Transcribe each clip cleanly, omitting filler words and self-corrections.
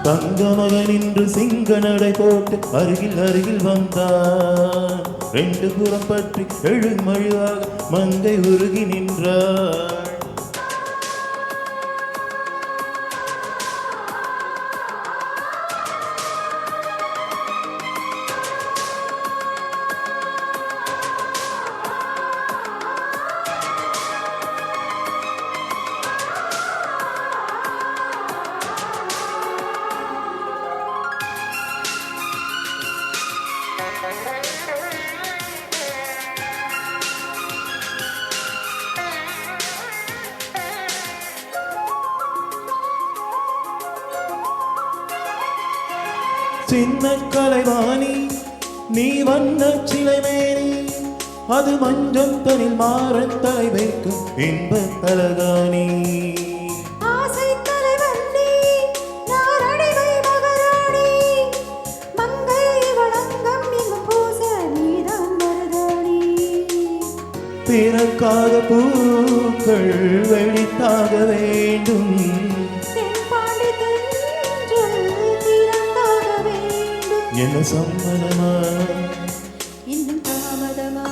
தங்கமகன் இன்று சிங்க நடை போட்டு அருகில் அருகில் வந்தான். ரெண்டு புறம் பற்றி எழுமழுவாக மங்கை உருகி நின்றாள். சின்ன கலைவாணி நீ வண்ண சிலைமேனி, அது மஞ்சத்தனில் மாறன் தலை வைக்கும் இன்ப அழகானி. ஆசை தலைவன்னி நாரடிவை மகராணி, மங்கை வணங்கம் இங்கு பூச நீதான் மருதாணி. பிறக்காத பூக்கள் வெடித்தாக வேண்டும், என்ன சம்மதமா இன்னும் தாமதமா.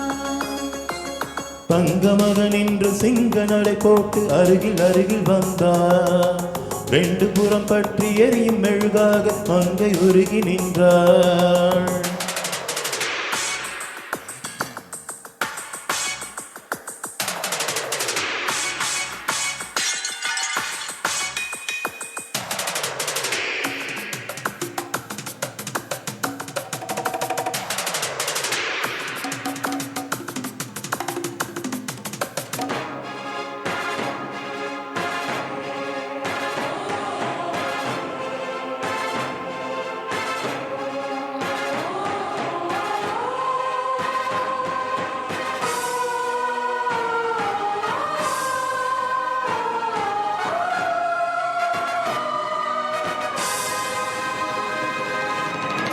தங்கமகன் இன்று சிங்க நடை போட்டு அருகில் அருகில் வந்தார். ரெண்டு புறம் பற்றி எரியும் மெழுகாக மங்கை உருகி நின்றாள்.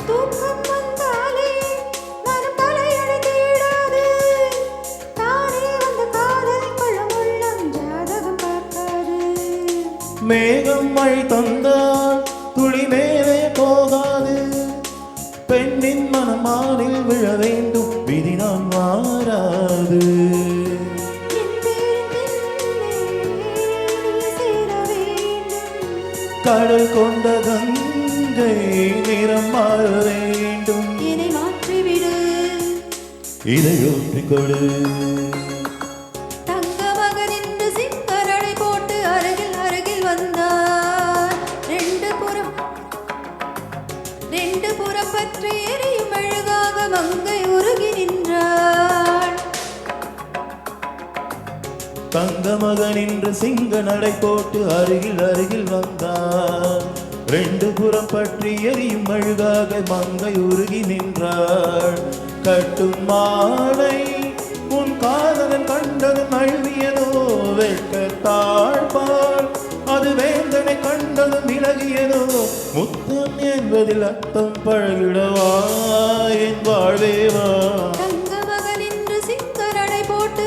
தூக்கம் வந்தாலே மனம் தலையெழுத்திடாது, தானே வந்த காதல் கொள்ளும் உள்ளம் ஜாதகம் பார்க்காது. மேகம் மழை தந்தால் துளி மேலே போகாது, பெண்ணின் மனம் மாறில் விழ வேண்டும் விதி நான் மாறாது. கடல் கொண்ட கங்கை நிறம் மாற வேண்டும், இதை மாற்றிவிடு, இதை ஊற்றிக் கொடு. தங்கமகன் இன்று சிங்கரடை போட்டு அருகில் அருகில் வந்தார். ரெண்டு புறம் பற்றி எரியும் அழகாக மங்கை உருகி நின்றாள். தங்கமகன் இன்று சிங்க நடை போட்டு அருகில் அருகில் வந்தான். ரெண்டு புறம் பற்றி எரியும் அழுகாக மங்கை உருகி நின்றாள். கட்டும் மாலை உன் காதலன் கண்டதும் அழுவியதோ வெட்கத்தாழ்பால், அது வேந்தனை கண்டதும் விலகியதோ. முத்தம் என்பதில் அர்த்தம் பழகிடவா என் வாழ்வேவா. தங்கமகன் இன்று சிங்கரடை போட்டு